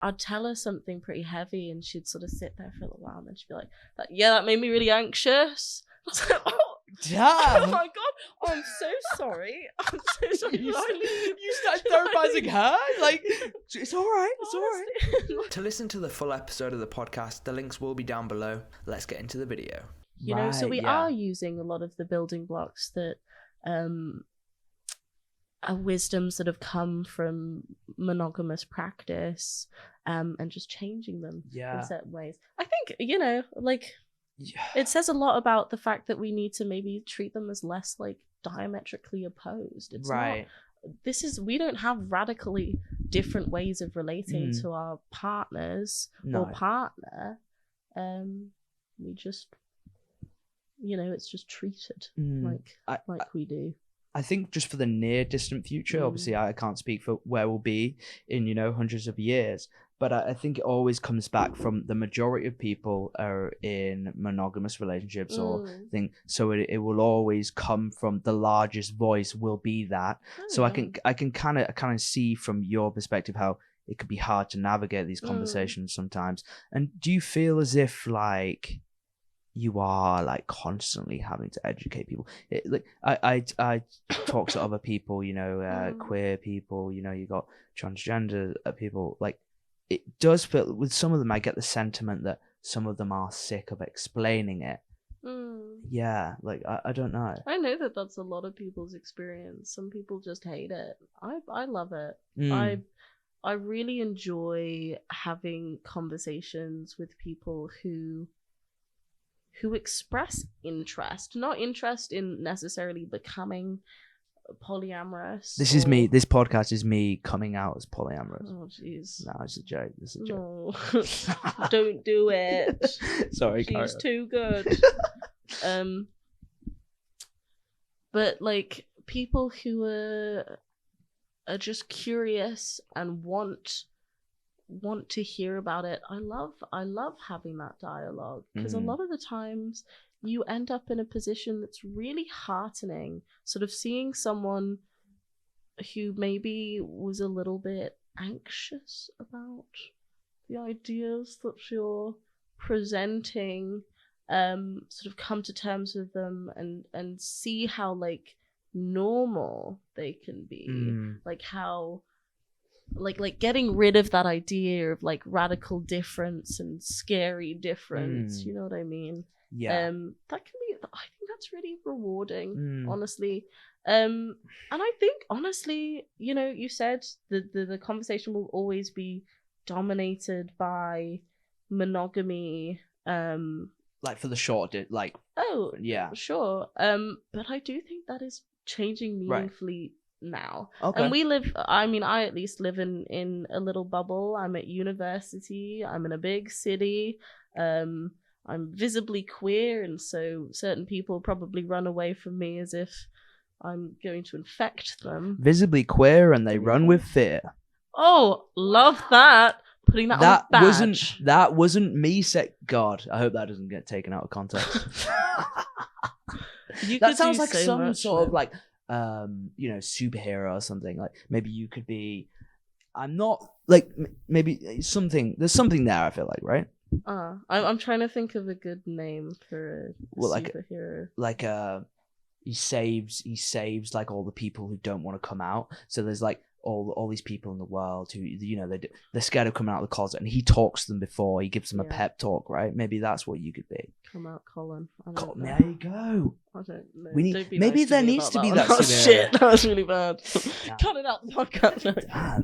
I'd tell her something pretty heavy, and she'd sort of sit there for a little while, and then she'd be like, "Yeah, that made me really anxious." I was like, "Oh, damn. oh my god, I'm so sorry. I'm so sorry." You started therapizing her? Like, it's all right. It's all right. To listen to the full episode of the podcast, the links will be down below. Let's get into the video. You know, so we are using a lot of the building blocks that are wisdoms that have come from monogamous practice, and just changing them in certain ways. I think, you know, like, it says a lot about the fact that we need to maybe treat them as less like diametrically opposed. It's right. We don't have radically different ways of relating to our partners or partner. We just, you know, it's just treated like we do. I think just for the near distant future, obviously I can't speak for where we'll be in, you know, hundreds of years, but I think it always comes back from the majority of people are in monogamous relationships or thing. So it will always come from the largest voice will be that. So I can kind of see from your perspective how it could be hard to navigate these conversations sometimes. And do you feel as if like you are like constantly having to educate people? Like I talk to other people, you know, queer people, you know, you got transgender people. Like, it does feel with some of them, I get the sentiment that some of them are sick of explaining it. Yeah, like I don't know. I know that that's a lot of people's experience. Some people just hate it. I love it. I really enjoy having conversations with people who express interest, not interest in necessarily becoming polyamorous. This is me. This podcast is me coming out as polyamorous. Oh, jeez. No, it's a joke. It's a joke. No. Don't do it. Sorry, she's too good. But like people who are just curious and want to hear about it. I love having that dialogue, because a lot of the times you end up in a position that's really heartening, sort of seeing someone who maybe was a little bit anxious about the ideas that you're presenting, sort of come to terms with them and see how like normal they can be, like how like getting rid of that idea of like radical difference and scary difference. You know what I mean? Yeah. That can be, I think that's really rewarding, honestly. And I think honestly, you know, you said the conversation will always be dominated by monogamy, like for the short, like, oh yeah, sure. But I do think that is changing meaningfully now. Okay. And we live, I mean, I at least live in a little bubble. I'm at university, I'm in a big city, I'm visibly queer, and so certain people probably run away from me as if I'm going to infect them. Visibly queer, and they run with fear. Oh, love that. Putting that on a badge. That wasn't me God, I hope that doesn't get taken out of context. That sounds like some sort of like you know, superhero or something. Like maybe you could be, I'm not like, maybe something, there's something there, I feel like, right? I'm trying to think of a good name for a superhero. Like he saves like all the people who don't want to come out. So there's like all these people in the world who, you know, they're scared of coming out of the closet, and he talks to them before he gives them a pep talk, right? Maybe that's what you could be. Come out, Colin. There you go. I don't know. We need, maybe there needs to be that. Oh shit, that was really bad. Cut it out the podcast. Damn,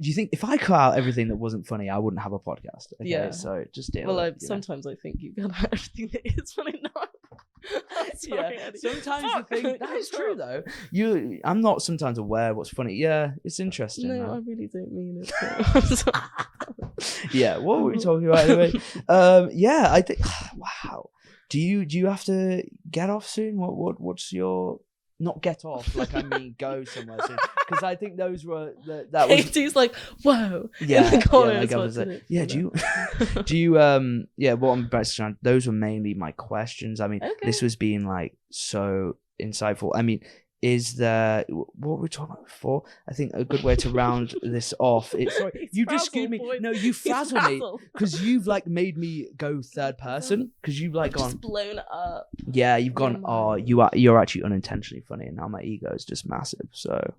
do you think if I cut out everything that wasn't funny, I wouldn't have a podcast? Okay, yeah. So just deal. Well, sometimes I think you cut out everything that is funny. No. Sorry, yeah. Sometimes you think that is true though. I'm not sometimes aware what's funny. Yeah, it's interesting. No, I really don't mean it. So. Yeah, what were we talking about anyway? Yeah, I think. Wow. Do you have to get off soon? What's your, not get off, like I mean go somewhere soon, because I think those were that was. Katie's like, whoa. Yeah, yeah. Do you yeah? What I'm about to say, those were mainly my questions. I mean, this was being like so insightful. I mean, is there, what were we talking about before? I think a good way to round this off. Sorry, you just scared me. No, you frazzle me because you've like made me go third person because you've like gone just blown up. Yeah, you've gone. Oh, you're actually unintentionally funny, and now my ego is just massive. So.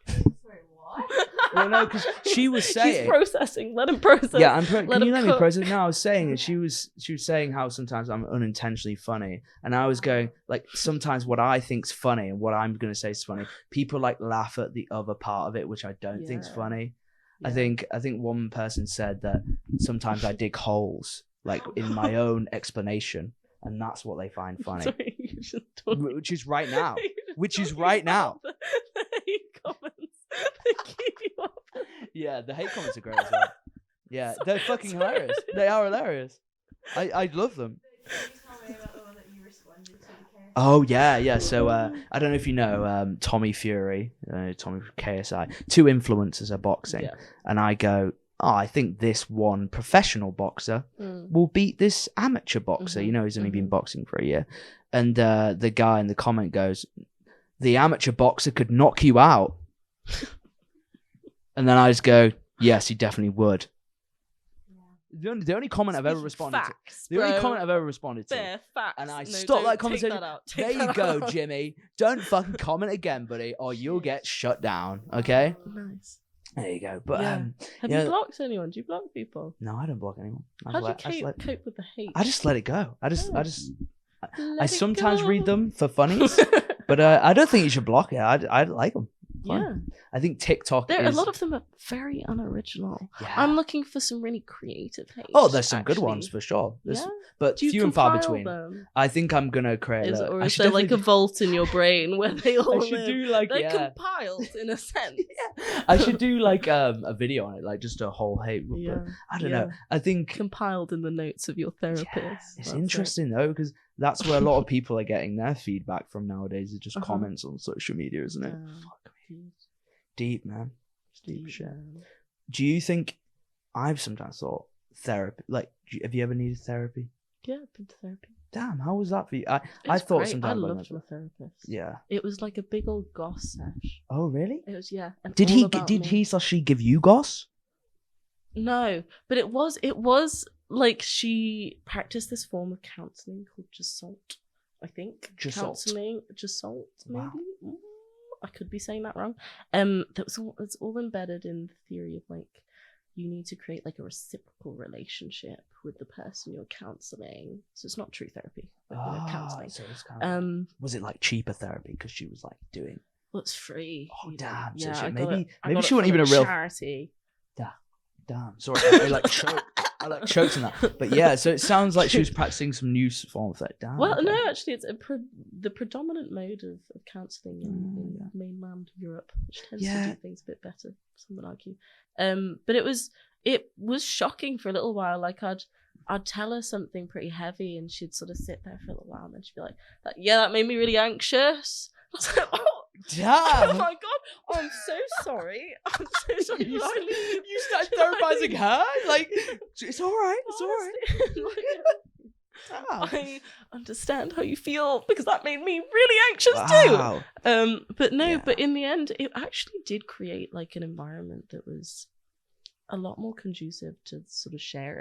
Sorry, what? Well, no, because she was saying he's processing. Let him process. Yeah, can you let me process? No, I was saying that she was saying how sometimes I'm unintentionally funny, and I was going like sometimes what I think's funny and what I'm gonna say is funny. People like laugh at the other part of it, which I don't think's funny. Yeah. I think one person said that sometimes I dig holes like in my own explanation, and that's what they find funny. Sorry, which is right now. Which is right now. The hate comments that keep you up. Yeah, the hate comments are great as well. Yeah, they're fucking hilarious. They are hilarious. I love them. Oh yeah. So I don't know if you know Tommy Fury, Tommy from KSI. 2 influencers are boxing, and I go, oh, I think this one professional boxer will beat this amateur boxer. You know, he's only been boxing for a year, and the guy in the comment goes, the amateur boxer could knock you out. And then I just go, yes, he definitely would. Yeah. The only comment I've ever responded facts, to. The only comment I've ever responded to. Fair facts. And I stopped that conversation. There you go, Jimmy. Don't fucking comment again, buddy, or you'll get shut down. Okay? Nice. There you go. But have you blocked anyone? Do you block people? No, I don't block anyone. How do you cope with the hate? I just let it go. I sometimes read them for funnies, but I don't think you should block it. I like them. Yeah, I think TikTok. A lot of them are very unoriginal. Yeah. I'm looking for some really creative hate. Oh, there's some good ones for sure. But few and far between. Them? I think I'm gonna create. Is there like a vault in your brain where they all live? They're compiled in a sense. I should do like a video on it, like just a whole hate. I don't know. I think compiled in the notes of your therapist. Yeah, it's interesting though because that's where a lot of people are getting their feedback from nowadays. Is just comments on social media, isn't it? Deep, man. It's deep shit. Do you think I've sometimes thought therapy? Like, have you ever needed therapy? Yeah, I've been to therapy. Damn, how was that for you? I thought great. sometimes I loved my therapist. Yeah, it was like a big old goss sesh. Oh, really? It was and did he/she give you goss? No, but it was like she practiced this form of counselling called Jasalt. I think counselling Jasalt maybe. Wow. I could be saying that wrong. It's all embedded in the theory of like you need to create like a reciprocal relationship with the person you're counseling. So it's not true therapy, like counseling. So it's kind of, was it like cheaper therapy because she was like doing? Well, it's free. Oh damn! Yeah, so maybe she wasn't even a real charity. Damn. Sorry, I like choked on that. But yeah, so it sounds like she was practicing some new form of that. Damn. Well, no, actually, it's the predominant mode of counselling in mainland Europe, which tends to do things a bit better, some would argue. But it was shocking for a little while. Like I'd tell her something pretty heavy, and she'd sort of sit there for a little while, and then she'd be like, "Yeah, that made me really anxious." I was like, "Oh." Damn. Oh my god! I'm so sorry. I'm so sorry. You started therapizing her? Like, it's all right. It's all right. I understand how you feel because that made me really anxious too. But in the end, it actually did create like an environment that was a lot more conducive to sort of sharing.